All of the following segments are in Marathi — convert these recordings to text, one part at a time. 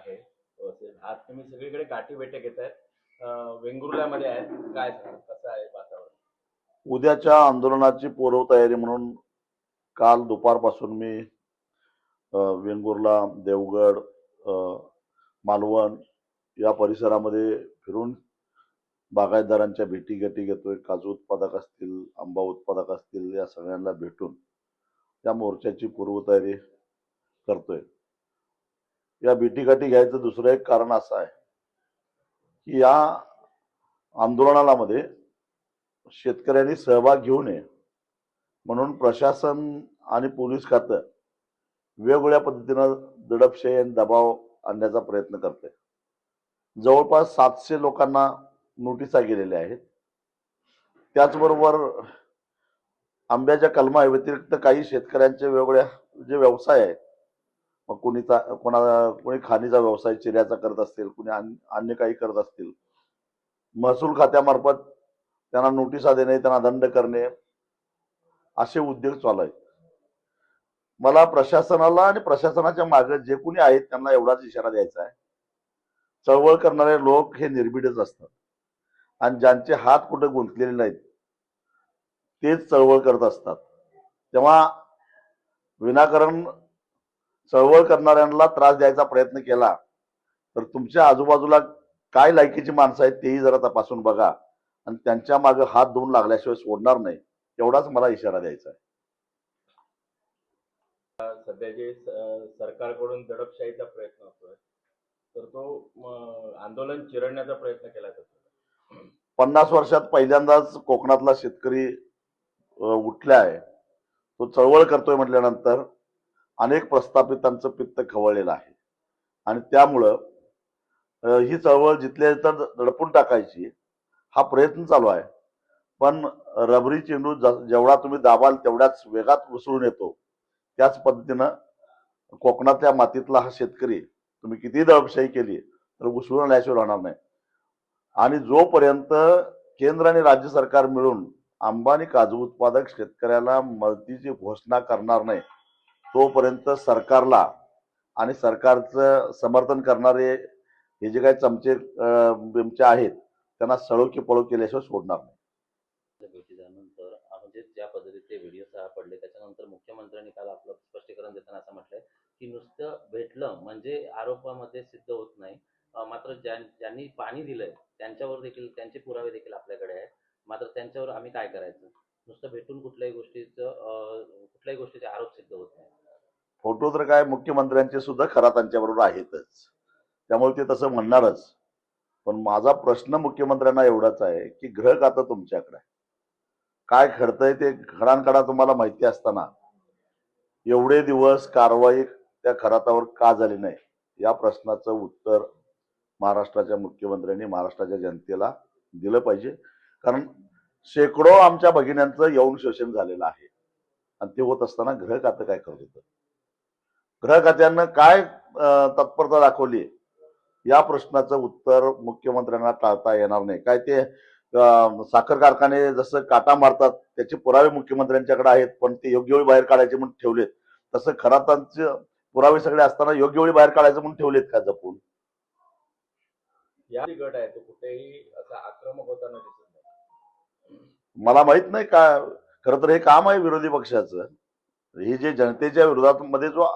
आहे. आज तुम्ही सगळीकडे गाठी भेटे घेत आहेत. वेंगुर्ल्यामध्ये आहेत. काय सांगाल, कसं आहे वातावरण? उद्याच्या आंदोलनाची पूर्वतयारी म्हणून काल दुपारपासून मी वेंगुर्ला, देवगड, मालवण या परिसरामध्ये फिरून बागायतदारांच्या भेटीगाठी घेतोय. काजू उत्पादक असतील, आंबा उत्पादक असतील, या सगळ्यांना भेटून या मोर्चाची पूर्वतयारी करतोय. या भेटीगाठी घ्यायचं दुसरं एक कारण असं आहे की या आंदोलनामध्ये शेतकऱ्यांनी सहभाग घेऊ नये म्हणून प्रशासन आणि पोलीस खातं वेगवेगळ्या पद्धतीनं दडपशाही आणि दबाव आणण्याचा प्रयत्न करते. जवळपास 700 लोकांना नोटिसा गेलेल्या आहेत. त्याचबरोबर आंब्याच्या कलमा व्यतिरिक्त काही शेतकऱ्यांचे वेगवेगळ्या जे व्यवसाय आहेत, मग कोणी खाणीचा व्यवसाय चिऱ्याचा करत असतील, कुणी अन्य काही करत असतील, महसूल खात्यामार्फत त्यांना नोटिसा देणे, त्यांना दंड करणे, असे उद्योग चालू आहेत. मला प्रशासनाला आणि प्रशासनाच्या मागे जे कोणी आहेत त्यांना एवढाच इशारा द्यायचा आहे, चळवळ करणारे लोक हे निर्भीडच असतात आणि ज्यांचे हात कुठे गुंतलेले नाहीत तेच चळवळ करत असतात. तेव्हा विनाकारण चळवळ करणाऱ्यांना त्रास द्यायचा प्रयत्न केला तर तुमच्या आजूबाजूला काय लायकीची माणसं आहेत तेही जरा तपासून बघा आणि त्यांच्या मागे हात धुवून लागल्याशिवाय सोडणार नाही, एवढाच मला इशारा द्यायचा आहे. सध्या जे सरकारकडून दडपशाहीचा प्रयत्न होतोय, तर तो आंदोलन चिरडण्याचा प्रयत्न केला जातो. 50 वर्षात पहिल्यांदाच कोकणातला शेतकरी उठला आहे. तो चळवळ करतोय म्हटल्यानंतर अनेक प्रस्थापितांचं पित्त खवळलेलं आहे आणि त्यामुळं ही चळवळ जिथल्या तिथं दडपून टाकायची हा प्रयत्न चालू आहे. पण रबरी चेंडू जेवढा तुम्ही दाबाल तेवढ्याच वेगात उसळून येतो. त्याच पद्धतीनं कोकणातल्या मातीतला हा शेतकरी तुम्ही किती दडपशाही केली तर उसळून आल्याशिवाय राहणार नाही. आणि जोपर्यंत केंद्र आणि राज्य सरकार मिळून आंबा आणि काजू उत्पादक शेतकऱ्याला मदतीची घोषणा करणार नाही तोपर्यंत सरकारला आणि सरकारचं समर्थन करणारे हे जे काही बिमचे आहेत त्यांना सळो की पळो केल्याशिवाय सोडणार नाही. भेटीनंतर म्हणजे ज्या पद्धतीचे व्हिडिओ सापडले त्याच्यानंतर मुख्यमंत्र्यांनी काल आपलं स्पष्टीकरण देताना असं म्हटलंय की नुसतं भेटलं म्हणजे आरोपामध्ये सिद्ध होत नाही, मात्र ज्यांनी पाणी दिलंय त्यांच्यावर देखील त्यांचे पुरावे देखील आपल्याकडे आहेत, मात्र त्यांच्यावर आम्ही काय करायचं? नुसतं भेटून कुठल्याही गोष्टीचे आरोप सिद्ध होत नाही. फोटो तर काय मुख्यमंत्र्यांचे सुद्धा खरा त्यांच्याबरोबर आहेतच, त्यामुळे ते तसं म्हणणारच. पण माझा प्रश्न मुख्यमंत्र्यांना एवढाच आहे की गृह खातं तुमच्याकडे आहे, काय घडतंय ते घडांकडा तुम्हाला माहिती असताना एवढे दिवस कारवाई त्या खरातावर का झाली नाही, या प्रश्नाचं उत्तर महाराष्ट्राच्या मुख्यमंत्र्यांनी महाराष्ट्राच्या जनतेला दिलं पाहिजे. कारण शेकडो आमच्या भगिन्यांचं यौन शोषण झालेलं आहे आणि ते होत असताना गृह खातं काय करत होतं, गृह खात्यानं काय तत्परता दाखवली, या प्रश्नाचं उत्तर मुख्यमंत्र्यांना टाळता येणार नाही. काय ते साखर कारखाने जसं काटा मारतात त्याचे पुरावे मुख्यमंत्र्यांच्याकडे आहेत, पण ते योग्य वेळी बाहेर काढायचे म्हणून ठेवलेत, तसं खरातांचे पुरावे सगळे असताना योग्य वेळी बाहेर काढायचं म्हणून ठेवलेत का जपून? या गट आहे तो कुठेही असा आक्रमक होताना दिसत नाही. मला माहित नाही का, खरं तर हे काम आहे विरोधी पक्षाचं. हे जे जनतेच्या विरोधात मध्ये जो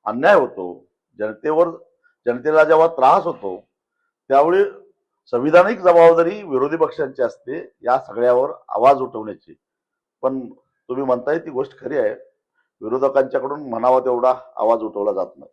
अन्याय होतो, जनतेला जेव्हा त्रास होतो त्यावेळी संविधानिक जबाबदारी विरोधी पक्षांची असते या सगळ्यावर आवाज उठवण्याची. पण तुम्ही म्हणताय ती गोष्ट खरी आहे, विरोधकांच्याकडून म्हणावा तेवढा आवाज उठवला जात नाही.